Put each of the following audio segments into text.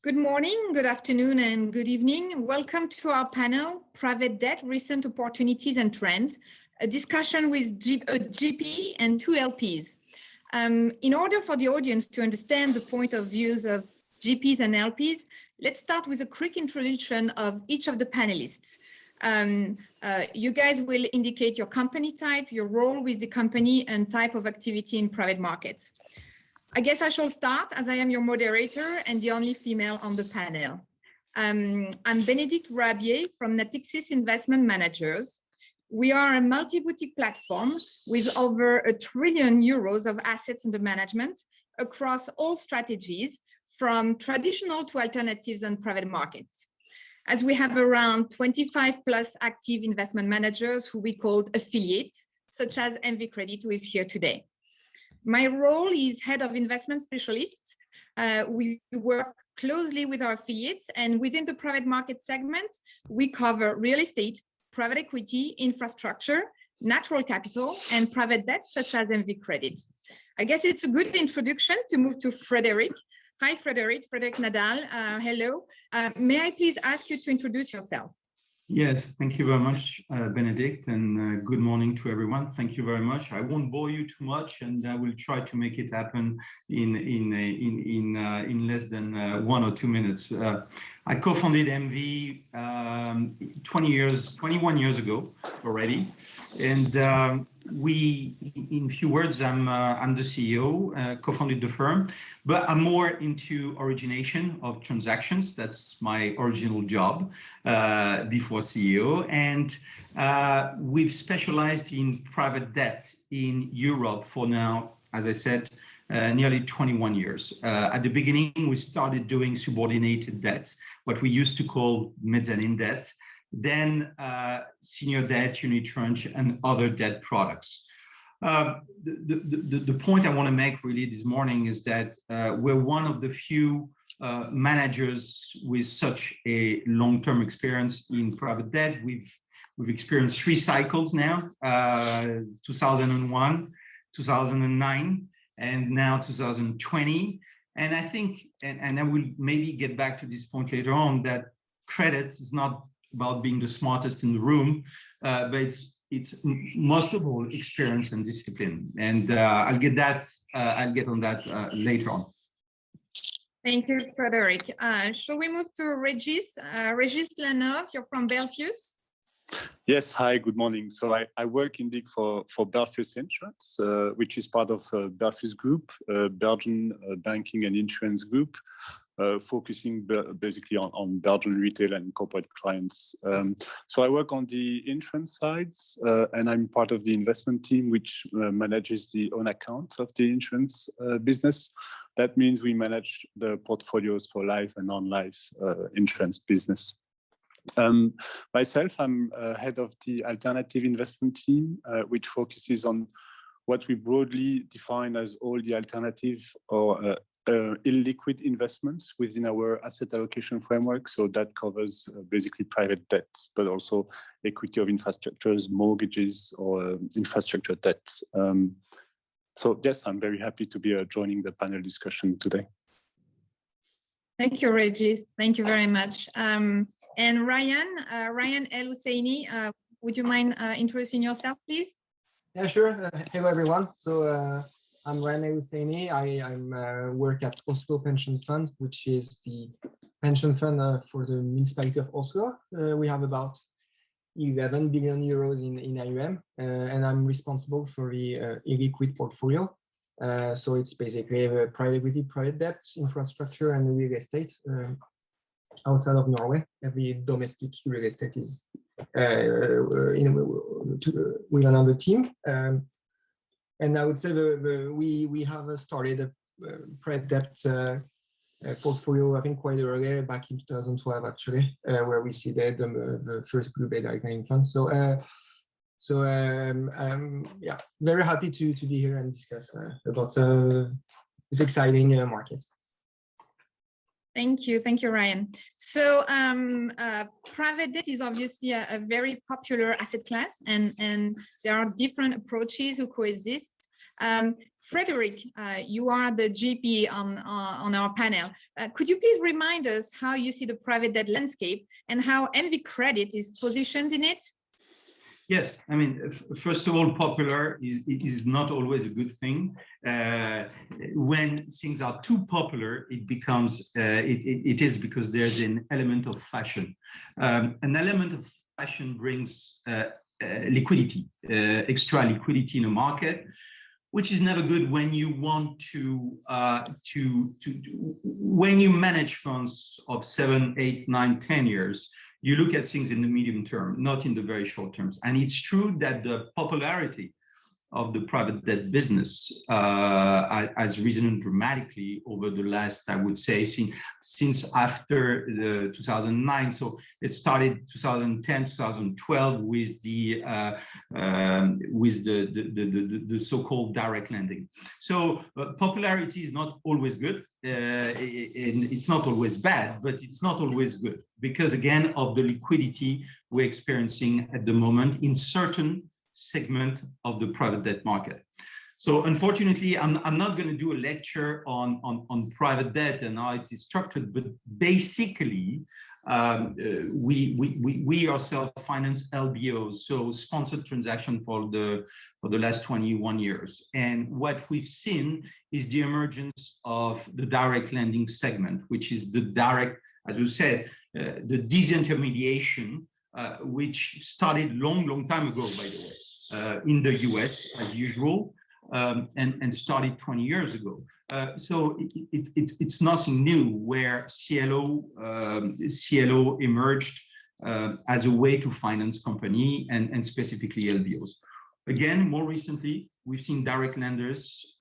Good morning, good afternoon, and good evening. Welcome to our panel, Private Debt, Recent Opportunities and Trends, a discussion with a GP and two LPs. In order for the audience to understand the point of views of GPs and LPs, let's start with a quick introduction of each of the panelists. You guys will indicate your company type, your role with the company, and type of activity in private markets. I guess I shall start as I am your moderator and the only female on the panel. I'm B.Rabier from Natixis Investment Managers. We are a multi-boutique platform with over €1 trillion of assets under management across all strategies, from traditional to alternatives and private markets. As we have around 25 plus active investment managers who we call affiliates, such as MV Credit, who is here today. My role is head of investment specialists. We work closely with our affiliates, and within the private market segment, we cover real estate, private equity, infrastructure, natural capital, and private debt, such as MV Credit. I guess it's a good introduction to move to Frederic. Hi, Frederic Nadal. Hello. May I please ask you to introduce yourself? Yes, thank you very much, Benedict, and good morning to everyone. Thank you very much. I won't bore you too much, and I will try to make it happen in less than 1 or 2 minutes. I co-founded MV 21 years ago already, and in few words, I'm the CEO, co-founded the firm, but I'm more into origination of transactions. That's my original job before CEO, and we've specialized in private debt in Europe for now, as I said, nearly 21 years. At the beginning, we started doing subordinated debt, what we used to call mezzanine debt, then senior debt, unitranche, and other debt products. The point I want to make really this morning is that we're one of the few managers with such a long-term experience in private debt. We've experienced 3 cycles now, 2001, 2009, and now 2020. And I think, and I will maybe get back to this point later on, that credit is not about being the smartest in the room, but it's most of all experience and discipline. And I'll get on that later on. Thank you, Frederic. Shall we move to Regis? Regis R.Lanove, you're from Belfius. Yes, hi, good morning. So I work indeed for Belfius Insurance, which is part of Belfius Group, Belgian banking and insurance group, focusing basically on Belgian retail and corporate clients. So I work on the insurance sides, and I'm part of the investment team, which manages the own account of the insurance business. That means we manage the portfolios for life and non-life insurance business. Myself, I'm head of the alternative investment team, which focuses on what we broadly define as all the alternative or illiquid investments within our asset allocation framework. So that covers basically private debt, but also equity of infrastructures, mortgages, or infrastructure debt. So yes, I'm very happy to be joining the panel discussion today. Thank you, Regis. Thank you very much. And Ryan L. Housseini, would you mind introducing yourself, please? Yeah, sure. Hello, everyone. So I'm Ryan L. Housseini. I work at Oslo Pension Fund, which is the pension fund for the municipality of Oslo. We have about 11 billion euros in AUM, and I'm responsible for the illiquid portfolio. So it's basically private equity, private debt, infrastructure, and real estate. Outside of Norway, every domestic real estate is with another team. And I would say we have started a private debt portfolio, I think, quite early, back in 2012, actually, where we seeded the first Blue Bay Direct Fund. So yeah, very happy to be here and discuss about this exciting market. Thank you, Ryan. So private debt is obviously a very popular asset class, and there are different approaches who coexist. Frederic, you are the GP on our panel. Could you please remind us how you see the private debt landscape and how MV Credit is positioned in it? Yes, I mean, first of all, popular is not always a good thing. When things are too popular, it becomes, it is because there's an element of fashion. An element of fashion brings liquidity, extra liquidity in a market, which is never good when you want to when you manage funds of 7, 8, 9, 10 years. You look at things in the medium term, not in the very short terms. And it's true that the popularity of the private debt business has risen dramatically over the last, I would say, since after the 2009. So it started 2010, 2012 with the so-called direct lending. So popularity is not always good. It's not always bad, but it's not always good because, again, of the liquidity we're experiencing at the moment in certain segment of the private debt market. So unfortunately, I'm not going to do a lecture on private debt and how it is structured, but basically, we ourselves finance LBOs, so sponsored transaction for the last 21 years. And what we've seen is the emergence of the direct lending segment, which is the direct, as you said, the disintermediation, which started long time ago, by the way, in the US as usual, and started 20 years ago. So it's nothing new where CLO emerged as a way to finance company and specifically LBOs. Again, more recently, we've seen direct lenders,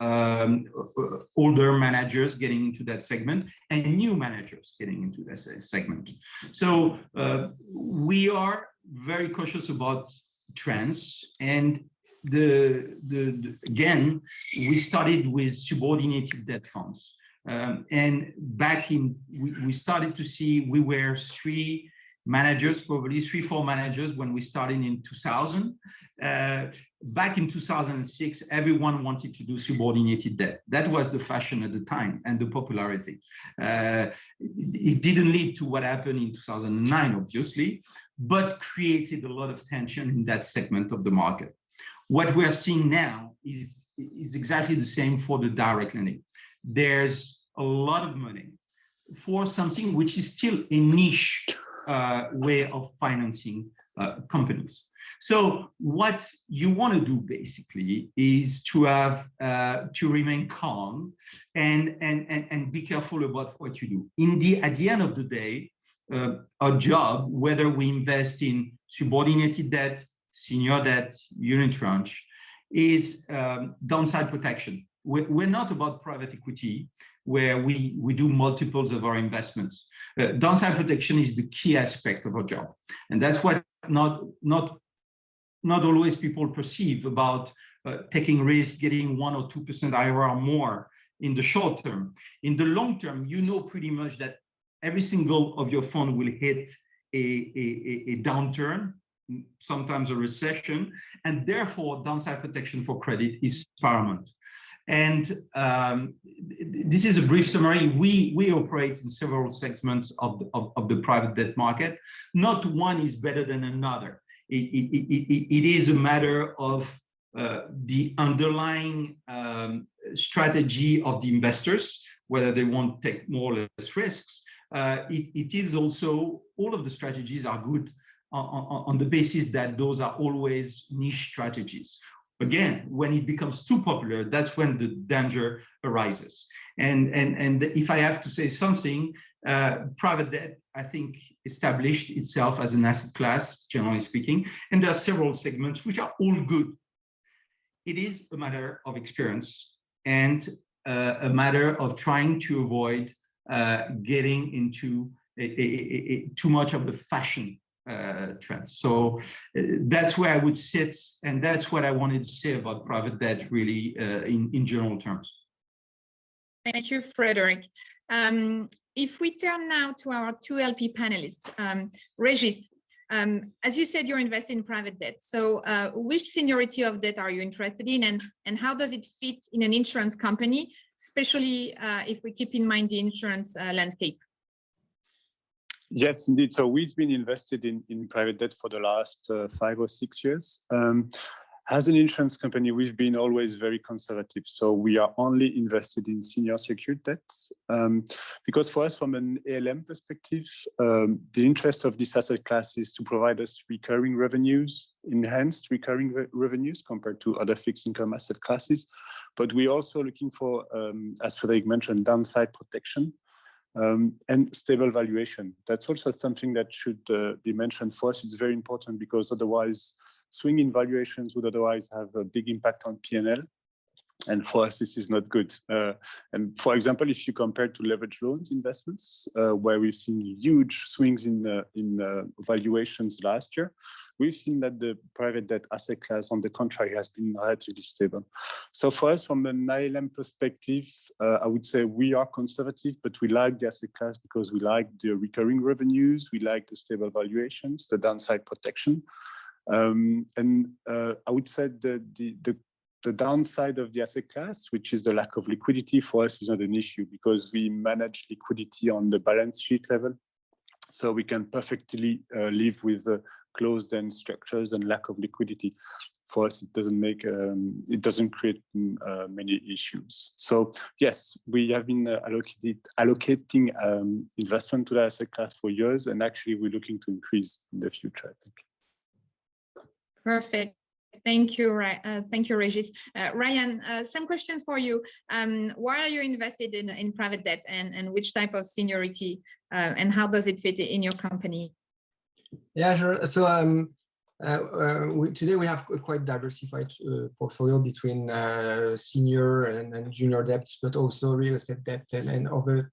older managers getting into that segment and new managers getting into that segment. So we are very cautious about trends, and again, we started with subordinated debt funds. And back in, we started to see, we were three managers, probably 3-4 managers when we started in 2000. Back in 2006, everyone wanted to do subordinated debt. That was the fashion at the time and the popularity. It didn't lead to what happened in 2009, obviously, but created a lot of tension in that segment of the market. What we're seeing now is exactly the same for the direct lending. There's a lot of money for something which is still a niche way of financing companies. So what you want to do basically is to have to remain calm and be careful about what you do. At the end of the day, our job, whether we invest in subordinated debt, senior debt, unitranche, is downside protection. We're not about private equity where we do multiples of our investments. Downside protection is the key aspect of our job. And that's what not always people perceive about taking risk, getting 1 or 2% IRR more in the short term. In the long term, you know pretty much that every single of your fund will hit a downturn, sometimes a recession, and therefore downside protection for credit is paramount. And this is a brief summary. We operate in several segments of the private debt market. Not one is better than another. It is a matter of the underlying strategy of the investors, whether they want to take more or less risks. It is also, all of the strategies are good on the basis that those are always niche strategies. Again, when it becomes too popular, that's when the danger arises. And if I have to say something, private debt, I think, established itself as an asset class, generally speaking, and there are several segments which are all good. It is a matter of experience and a matter of trying to avoid getting into too much of the fashion trend. So that's where I would sit, and that's what I wanted to say about private debt, really, in general terms. Thank you, Frederic. If we turn now to our two LP panelists, Régis, As you said, you're invested in private debt. So which seniority of debt are you interested in, and how does it fit in an insurance company, especially if we keep in mind the insurance landscape? Yes, indeed. So we've been invested in private debt for the last 5 or 6 years. As an insurance company, we've been always very conservative. So we are only invested in senior secured debts. Because for us, from an ALM perspective, the interest of this asset class is to provide us recurring revenues, enhanced recurring revenues compared to other fixed income asset classes. But we're also looking for, as Frédéric mentioned, downside protection. And stable valuation. That's also something that should be mentioned for us. It's very important because otherwise swing in valuations would otherwise have a big impact on P&L. And for us, this is not good. And for example, if you compare to leverage loans investments, where we've seen huge swings in valuations last year, we've seen that the private debt asset class, on the contrary, has been relatively stable. So for us, from an ILM perspective, I would say we are conservative, but we like the asset class because we like the recurring revenues, we like the stable valuations, the downside protection. And I would say the downside of the asset class, which is the lack of liquidity, for us is not an issue because we manage liquidity on the balance sheet level. So we can perfectly live with closed-end structures and lack of liquidity. For us, it doesn't create many issues. So yes, we have been allocating investment to the asset class for years, and actually we're looking to increase in the future, I think. Perfect. Thank you, Régis. Ryan, some questions for you. Why are you invested in private debt, and which type of seniority, and how does it fit in your company? Yeah, sure. So today we have a quite diversified portfolio between senior and junior debt, but also real estate debt and other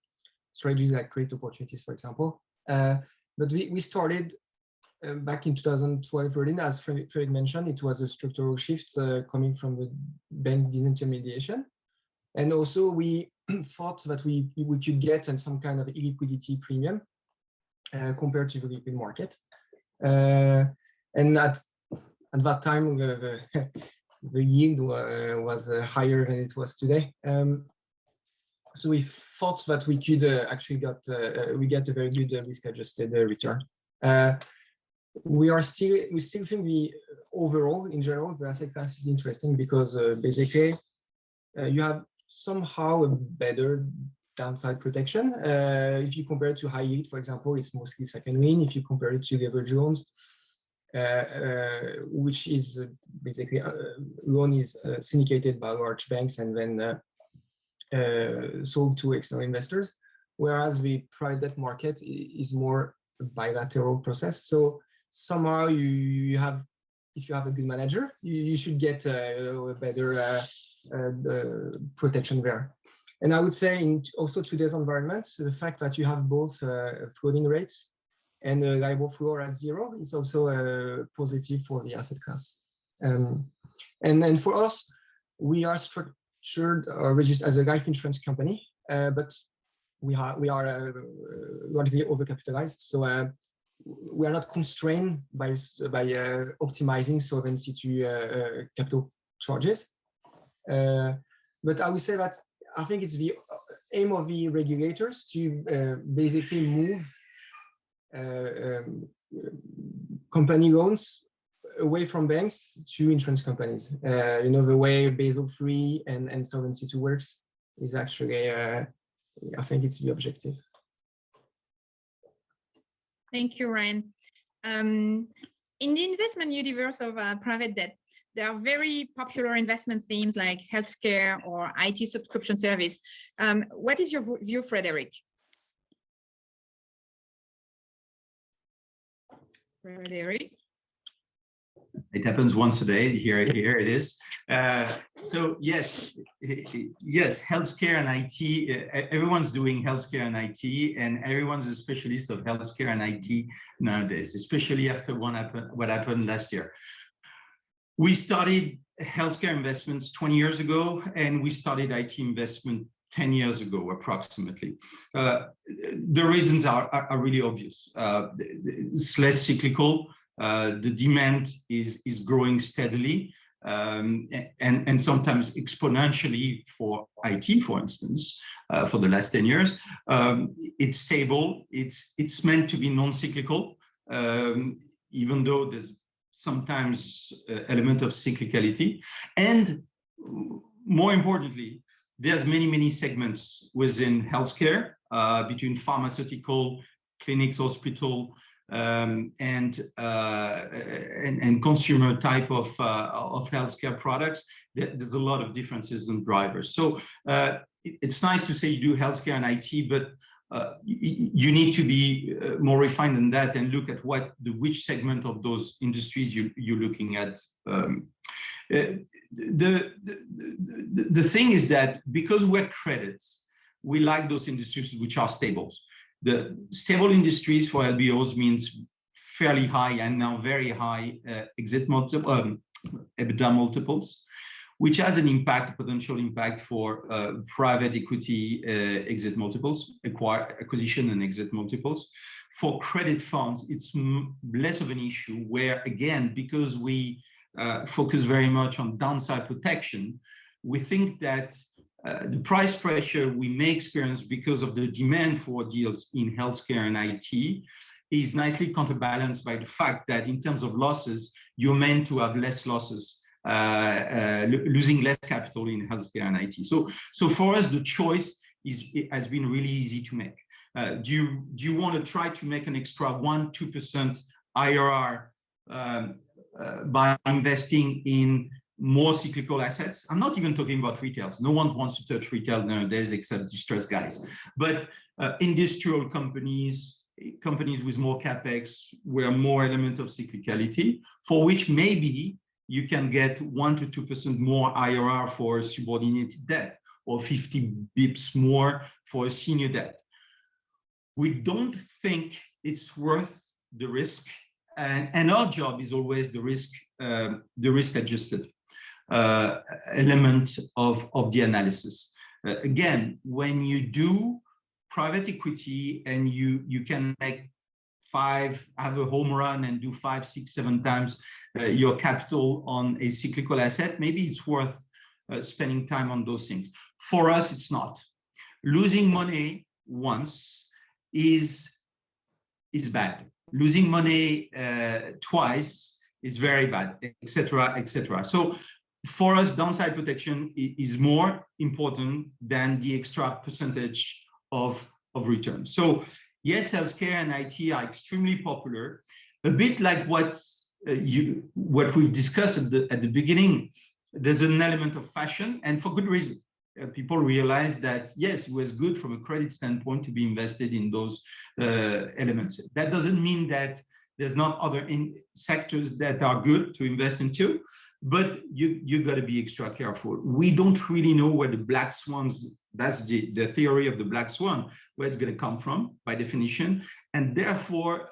strategies that create opportunities, for example. But we started back in 2012-13, as Frédéric mentioned, it was a structural shift coming from the bank disintermediation. And also we thought that we could get some kind of illiquidity premium compared to the liquid market. And at that time, the yield was higher than it was today. So we thought that we could actually get a very good risk-adjusted return. We still think overall, in general, the asset class is interesting because basically you have somehow a better downside protection. If you compare it to high yield, for example, it's mostly second lien. If you compare it to leverage loans, which is basically loan is syndicated by large banks and then sold to external investors, whereas the private debt market is more a bilateral process. So somehow you have, if you have a good manager, you should get a better protection there. And I would say in also today's environment, the fact that you have both floating rates and a LIBOR floor at 0 is also positive for the asset class. And then for us, we are structured or registered as a life insurance company, but we are largely overcapitalized. So we are not constrained by optimizing solvency to capital charges. But I would say that I think it's the aim of the regulators to basically move company loans away from banks to insurance companies. You know, the way Basel III and Solvency II works is actually, I think it's the objective. Thank you, Ryan. In the investment universe of private debt, there are very popular investment themes like healthcare or IT subscription service. What is your view, Frédéric? Frédéric? It happens once a day. Here it is. So yes, healthcare and IT. Everyone's doing healthcare and IT, and everyone's a specialist of healthcare and IT nowadays, especially after what happened last year. We started healthcare investments 20 years ago, and we started IT investment 10 years ago, approximately. The reasons are really obvious. It's less cyclical. The demand is growing steadily, and sometimes exponentially for IT, for instance, for the last 10 years. It's stable. It's meant to be non-cyclical, even though there's sometimes element of cyclicality. And more importantly, there's many segments within healthcare, between pharmaceutical, clinics, hospital, and consumer type of healthcare products. There's a lot of differences in drivers. So it's nice to say you do healthcare and IT, but you need to be more refined than that and look at which segment of those industries you're looking at. The thing is that because we're credits, we like those industries which are stable. The stable industries for LBOs means fairly high and now very high exit multiple, EBITDA multiples, which has an impact, potential impact for private equity exit multiples, acquisition and exit multiples. For credit funds, it's less of an issue where, again, because we focus very much on downside protection, we think that the price pressure we may experience because of the demand for deals in healthcare and IT is nicely counterbalanced by the fact that in terms of losses, you're meant to have less losses, losing less capital in healthcare and IT. So for us, the choice has been really easy to make. Do you want to try to make an extra 1-2% IRR by investing in more cyclical assets? I'm not even talking about retail. No one wants to touch retail nowadays except distressed guys. But industrial companies with more capex, where more element of cyclicality, for which maybe you can get 1 to 2% more IRR for subordinated debt, or 50 bips more for a senior debt. We don't think it's worth the risk, and our job is always the risk adjusted element of the analysis. Again, when you do private equity and you can have a home run and do 5, 6, 7 times your capital on a cyclical asset, maybe it's worth spending time on those things. For us, it's not. Losing money once is bad. Losing money twice is very bad, etc., etc. So for us, downside protection is more important than the extra percentage of return. So yes, healthcare and IT are extremely popular, a bit like what we've discussed at the beginning. There's an element of fashion, and for good reason. People realize that yes, it was good from a credit standpoint to be invested in those elements. That doesn't mean that there's not other sectors that are good to invest into, but you got to be extra careful. We don't really know where the black swans, that's the theory of the black swan, where it's going to come from by definition. And therefore,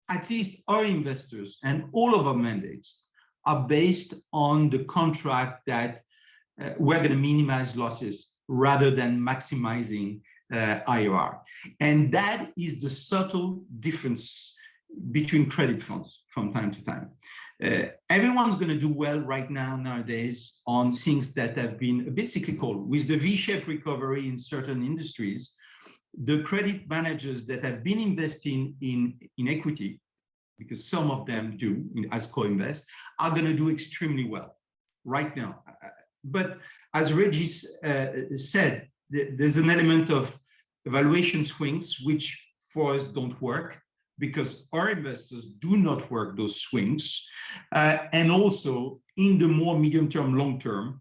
at least our investors and all of our mandates are based on the contract that we're going to minimize losses rather than maximizing IRR. And that is the subtle difference between credit funds from time to time. Everyone's going to do well right now nowadays on things that have been a bit cyclical. With the V-shaped recovery in certain industries, the credit managers that have been investing in equity, because some of them do as co-invest, are going to do extremely well right now. But as Regis said, there's an element of valuation swings, which for us don't work, because our investors do not work those swings. And also in the more medium term, long term,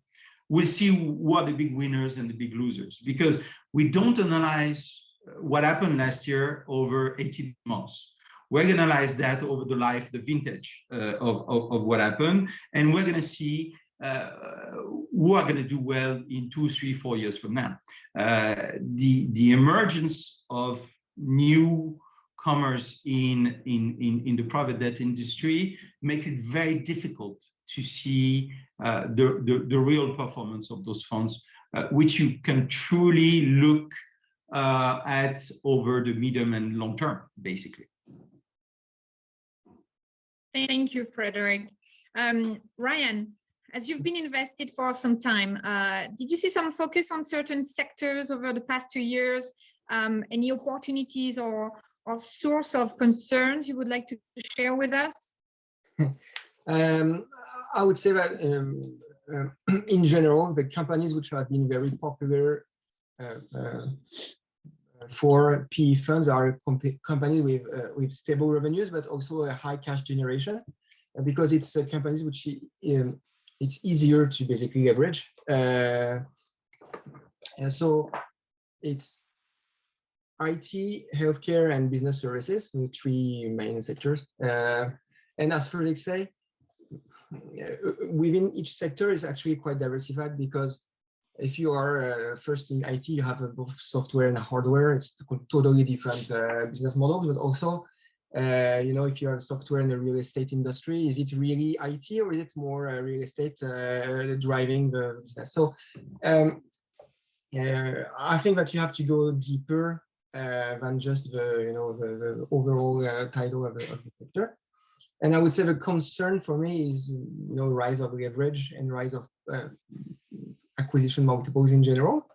we'll see who are the big winners and the big losers, because we don't analyze what happened last year over 18 months. We're going to analyze that over the life, the vintage of what happened. And we're going to see who are going to do well in 2, 3, 4 years from now. The emergence of newcomers in the private debt industry makes it very difficult to see the real performance of those funds which you can truly look at over the medium and long term, basically. Thank you, Frederic. Ryan, as you've been invested for some time, did you see some focus on certain sectors over the past 2 years? Any opportunities or source of concerns you would like to share with us? I would say that in general, the companies which have been very popular for PE funds are companies with stable revenues, but also a high cash generation, because it's companies which it's easier to basically leverage. And so it's IT, healthcare, and business services, the 3 main sectors. And as Frederic said, within each sector is actually quite diversified, because if you are first in IT, you have both software and hardware. It's totally different business models, but also, you know, if you have software in the real estate industry, is it really IT or is it more real estate driving the business? So I think that you have to go deeper than just the overall title of the sector. And I would say the concern for me is, you know, rise of leverage and rise of acquisition multiples in general.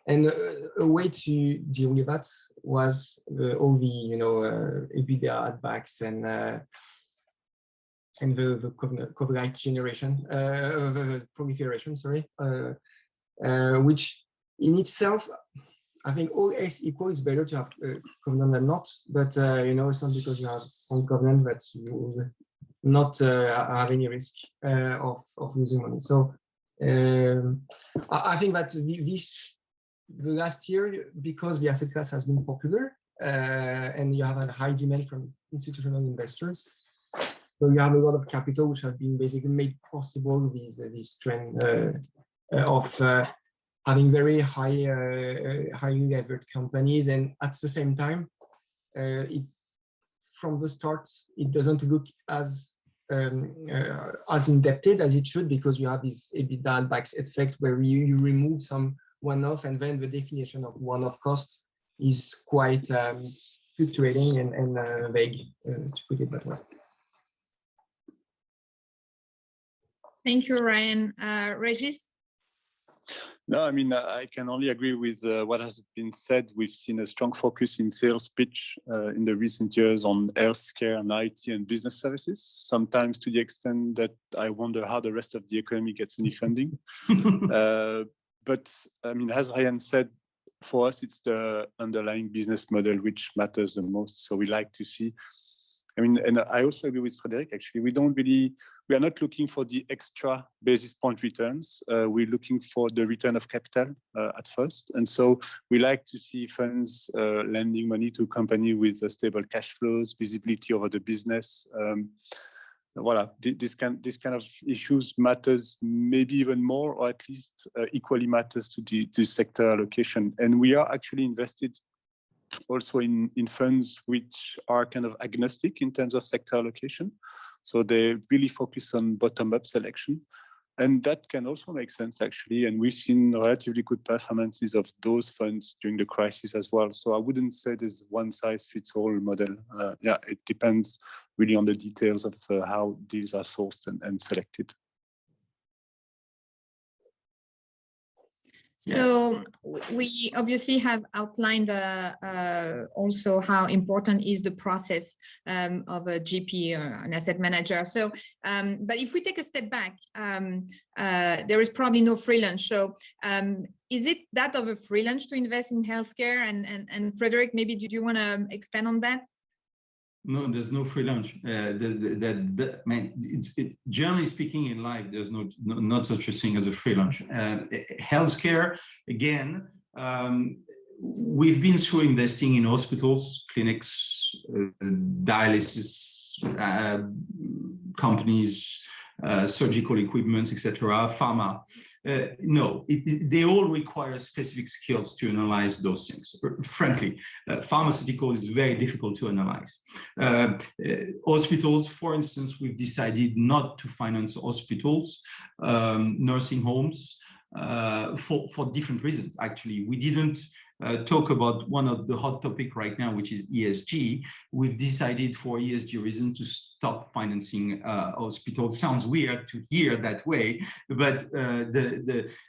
And a way to deal with that was all the, you know, EBITDA add-backs and the copyright generation, the proliferation, sorry, which in itself, I think all else equal, it's better to have covenant than not. But you know, it's not because you have on covenant that you will not have any risk of losing money. So I think that the last year, because the asset class has been popular and you have a high demand from institutional investors, so you have a lot of capital which have been basically made possible with this trend of having very highly levered companies, and at the same time, from the start, it doesn't look as indebted as it should, because you have this EBITDA backs effect where you remove some one-off, and then the definition of one-off costs is quite fluctuating and vague, to put it that way. Thank you, Ryan. Regis? No, I mean, I can only agree with what has been said. We've seen a strong focus in sales pitch in the recent years on healthcare and IT and business services, sometimes to the extent that I wonder how the rest of the economy gets any funding. But I mean, as Ryan said, for us, it's the underlying business model which matters the most. So we like to see, I mean, and I also agree with Frederic, actually, we are not looking for the extra basis point returns. We're looking for the return of capital at first. And so we like to see funds lending money to a company with stable cash flows, visibility over the business. Voilà, this kind of issues matters maybe even more, or at least equally matters to the sector allocation. And we are actually invested also in funds which are kind of agnostic in terms of sector allocation. So they really focus on bottom-up selection. And that can also make sense, actually. And we've seen relatively good performances of those funds during the crisis as well. So I wouldn't say there's one-size-fits-all model. Yeah, it depends really on the details of how deals are sourced and selected. So we obviously have outlined also how important is the process of a GP or an asset manager. So, but if we take a step back, there is probably no free lunch. So is it that of a free lunch to invest in healthcare? And Frederic, maybe did you want to expand on that? No, there's no free lunch. Generally speaking, in life, there's not such a thing as a free lunch. Healthcare, again, we've been through investing in hospitals, clinics, dialysis companies, surgical equipment, etc., pharma. No, they all require specific skills to analyze those things. Frankly, pharmaceutical is very difficult to analyze. Hospitals, for instance, we've decided not to finance hospitals, nursing homes, for different reasons. Actually, we didn't talk about one of the hot topic right now, which is ESG. We've decided for ESG reason to stop financing hospitals. Sounds weird to hear that way, but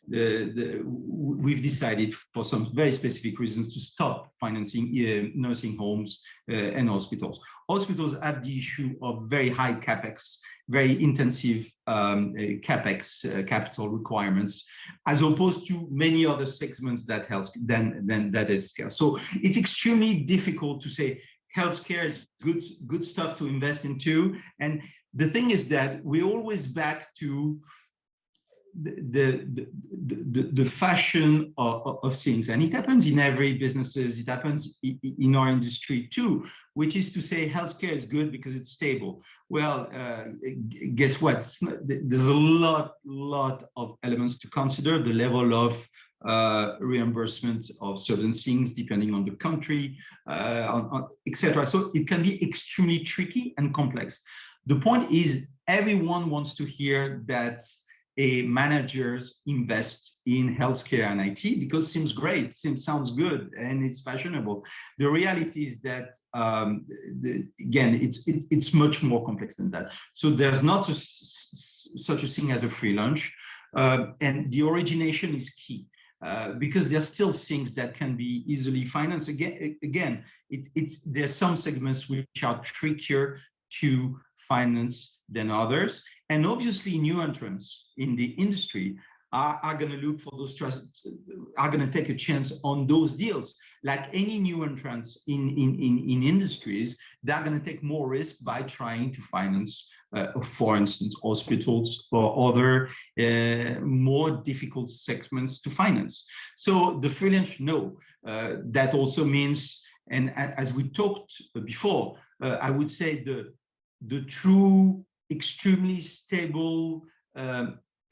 we've decided for some very specific reasons to stop financing nursing homes and hospitals. Hospitals have the issue of very high capex, very intensive capex capital requirements, as opposed to many other segments that that is healthcare. So it's extremely difficult to say healthcare is good stuff to invest into. And the thing is that we're always back to the fashion of things, and it happens in every businesses. It happens in our industry too, which is to say healthcare is good because it's stable. Well, guess what? There's a lot of elements to consider. The level of reimbursement of certain things depending on the country, etc. So it can be extremely tricky and complex. The point is, everyone wants to hear that a managers invest in healthcare and IT because it seems great, sounds good, and it's fashionable. The reality is that again, it's much more complex than that. So there's not such a thing as a free lunch, and the origination is key. Because there's still things that can be easily financed. Again, there's some segments which are trickier to finance than others. And obviously new entrants in the industry are going to look for those trusts, are going to take a chance on those deals. Like any new entrants in industries, they're going to take more risk by trying to finance, for instance, hospitals or other more difficult segments to finance. So the free lunch, no. That also means, and as we talked before, I would say the true extremely stable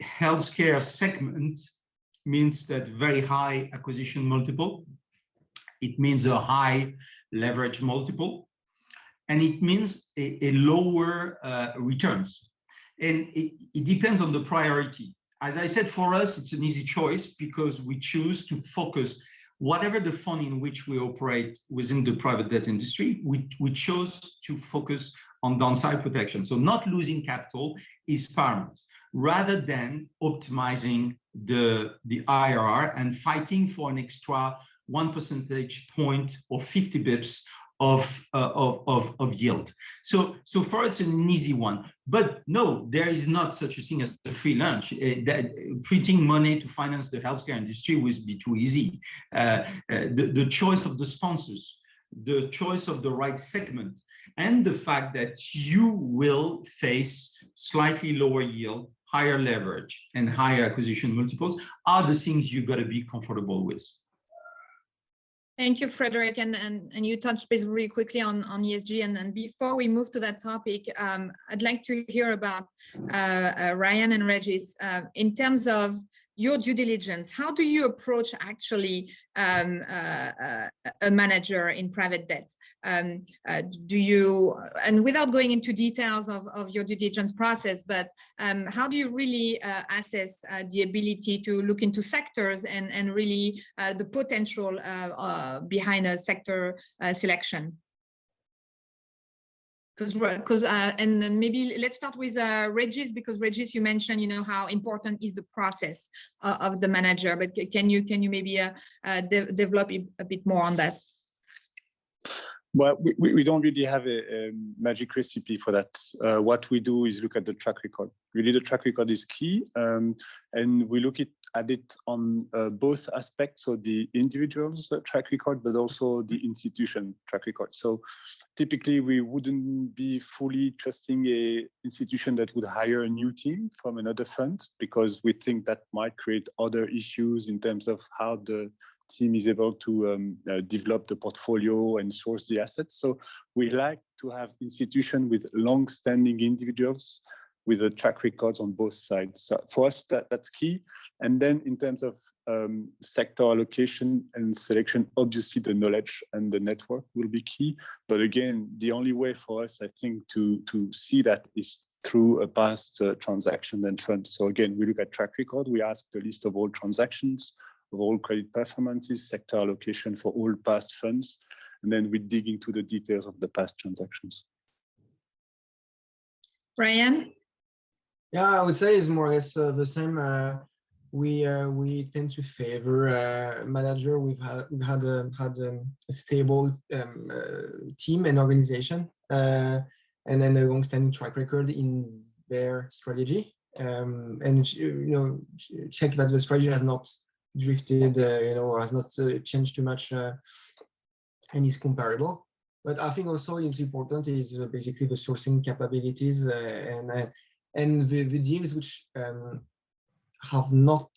healthcare segment means that very high acquisition multiple. It means a high leverage multiple, and it means a lower returns. And it depends on the priority. As I said, for us, it's an easy choice because we choose to focus whatever the fund in which we operate within the private debt industry, we chose to focus on downside protection. So not losing capital is paramount, rather than optimizing the IRR and fighting for an extra 1 percentage point or 50 bips of yield. So for it's an easy one. But no, there is not such a thing as a free lunch. Printing money to finance the healthcare industry would be too easy. The choice of the sponsors, the choice of the right segment, and the fact that you will face slightly lower yield, higher leverage, and higher acquisition multiples are the things you got to be comfortable with. Thank you, Frederick. And you touched base really quickly on ESG. And before we move to that topic, I'd like to hear about Ryan and Regis in terms of your due diligence. How do you approach actually a manager in private debt? Do you, and without going into details of your due diligence process, but how do you really assess the ability to look into sectors and really the potential behind a sector selection? And then maybe let's start with Regis, because Regis, you mentioned, you know, how important is the process of the manager, but can you maybe develop a bit more on that? Well, we don't really have a magic recipe for that. What we do is look at the track record. Really, the track record is key, and we look at it on both aspects, so the individual's track record, but also the institution track record. So typically, we wouldn't be fully trusting a institution that would hire a new team from another fund, because we think that might create other issues in terms of how the team is able to develop the portfolio and source the assets. So we like to have institutions with long-standing individuals with a track records on both sides. So for us, that's key. And then in terms of sector allocation and selection, obviously the knowledge and the network will be key. But again, the only way for us, I think, to see that is through a past transaction and funds. So again, we look at track record. We ask the list of all transactions, of all credit performances, sector allocation for all past funds, and then we dig into the details of the past transactions. Ryan? Yeah, I would say it's more or less the same. We tend to favor manager. We've had a stable team and organization, and then a long-standing track record in their strategy. And check that the strategy has not drifted, has not changed too much, and is comparable. But I think also it's important is basically the sourcing capabilities and the deals which have not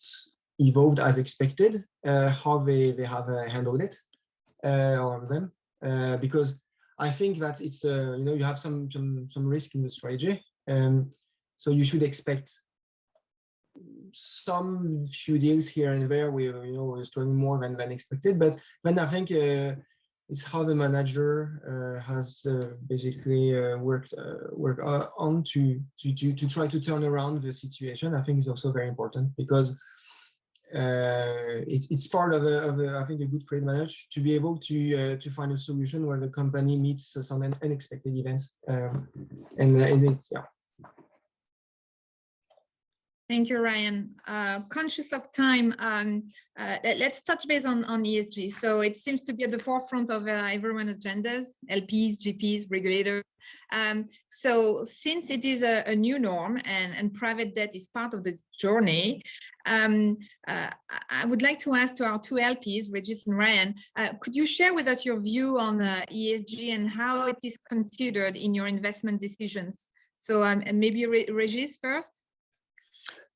evolved as expected, how they have handled it on them, because I think that it's you have some risk in the strategy, so you should expect some few deals here and there we're struggling more than expected, but then I think it's how the manager has basically worked on to try to turn around the situation. I think is also very important because it's part of I think a good credit manager to be able to find a solution where the company meets some unexpected events, and it's yeah. Thank you, Ryan. Conscious of time, let's touch base on ESG. So it seems to be at the forefront of everyone's agendas, LPs, GPs, regulators. So since it is a new norm and private debt is part of this journey, I would like to ask to our two LPs, Regis and Ryan, could you share with us your view on ESG and how it is considered in your investment decisions? So maybe Regis first.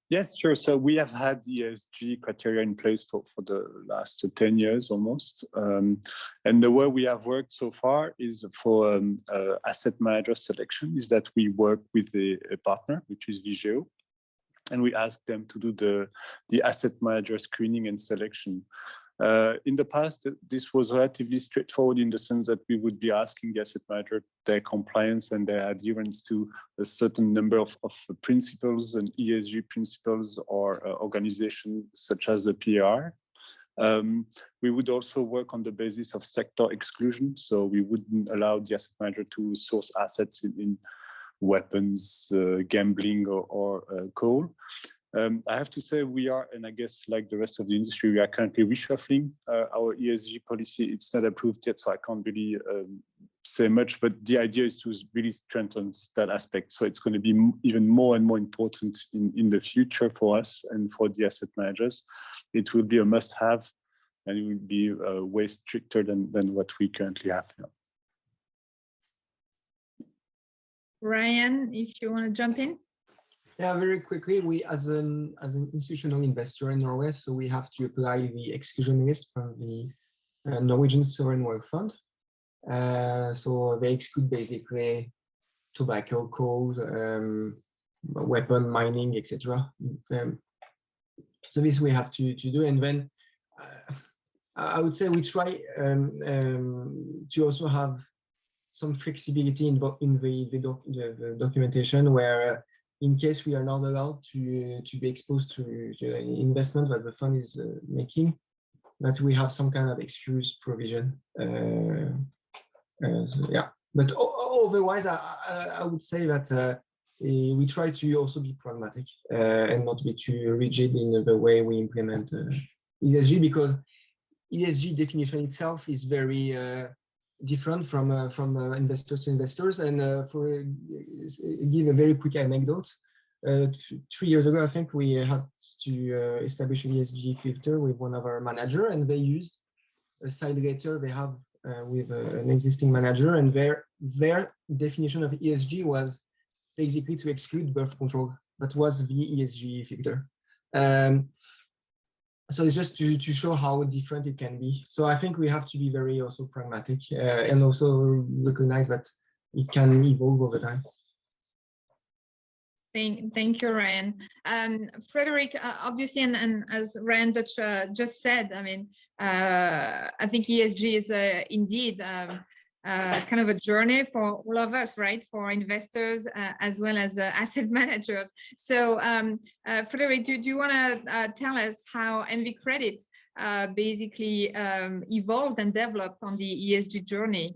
Yes, sure. So we have had ESG criteria in place for the last 10 years almost. And the way we have worked so far is for asset manager selection is that we work with a partner, which is Vigeo, and we ask them to do the asset manager screening and selection. In the past, this was relatively straightforward in the sense that we would be asking the asset manager their compliance and their adherence to a certain number of principles and ESG principles or organizations such as the PAR. We would also work on the basis of sector exclusion. So we wouldn't allow the asset manager to source assets in weapons, gambling or coal. I have to say we are, and I guess like the rest of the industry, we are currently reshuffling our ESG policy. It's not approved yet, so I can't really say much, but the idea is to really strengthen that aspect. So it's going to be even more and more important in the future for us and for the asset managers. It will be a must-have, and it will be way stricter than what we currently have here. Ryan, if you want to jump in. Yeah, very quickly, we as an institutional investor in Norway, so we have to apply the exclusion list from the Norwegian Sovereign Wealth Fund. So they exclude basically tobacco, coal, weapon, mining, etc. So this we have to do, and then I would say we try to also have some flexibility in the documentation where. In case we are not allowed to be exposed to an investment that the fund is making, that we have some kind of excuse provision. So, yeah, but otherwise, I would say that we try to also be pragmatic and not be too rigid in the way we implement ESG, because ESG definition itself is very different from investors to investors. And give a very quick anecdote. 3 years ago, I think we had to establish an ESG filter with one of our manager, and they used a side letter they have with an existing manager, and their definition of ESG was basically to exclude birth control. That was the ESG filter. So it's just to show how different it can be. So I think we have to be very also pragmatic and also recognize that it can evolve over time. Thank you, Ryan. Frederick, obviously, and as Ryan just said, I mean, I think ESG is indeed kind of a journey for all of us, right? For investors as well as asset managers. So, Frederic, do you want to tell us how MV Credit basically evolved and developed on the ESG journey?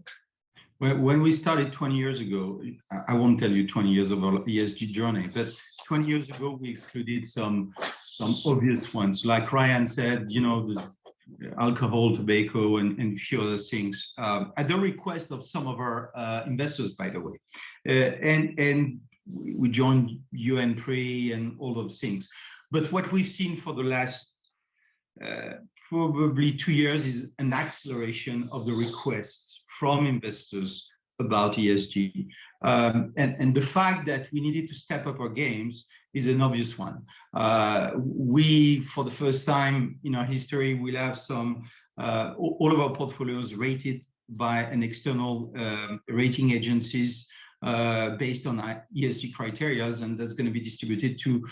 When we started 20 years ago, I won't tell you 20 years of our ESG journey, but 20 years ago, we excluded some obvious ones. Like Ryan said, you know, the alcohol, tobacco, and a few other things, at the request of some of our investors, by the way. And we joined UN PRE and all those things. But what we've seen for the last probably 2 years is an acceleration of the requests from investors about ESG. And the fact that we needed to step up our games is an obvious one. We, for the first time in our history, will have some, all of our portfolios rated by an external rating agencies based on ESG criteria, and that's going to be distributed to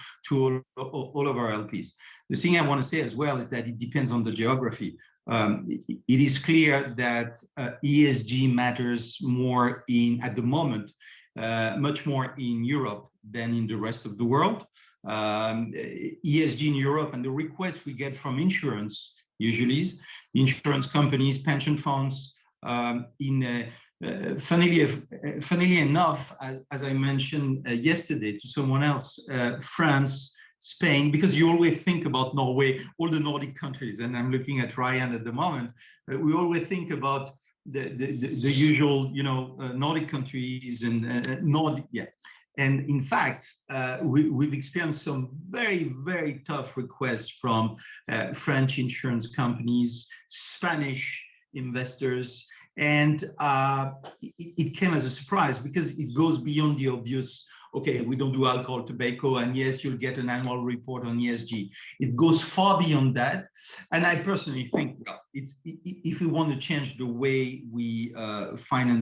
all of our LPs. The thing I want to say as well is that it depends on the geography. It is clear that ESG matters more at the moment, much more in Europe than in the rest of the world. ESG in Europe and the requests we get from insurance, usually insurance companies, pension funds, funnily enough, as I mentioned yesterday to someone else, France, Spain, because you always think about Norway, all the Nordic countries, and I'm looking at Ryan at the moment. We always think about the usual, you know, Nordic countries and And in fact, we've experienced some very, very tough requests from French insurance companies, Spanish investors, and it came as a surprise because it goes beyond the obvious. Okay, we don't do alcohol, tobacco, and yes, you'll get an annual report on ESG. It goes far beyond that. And I personally think, well, if we want to change the way we finance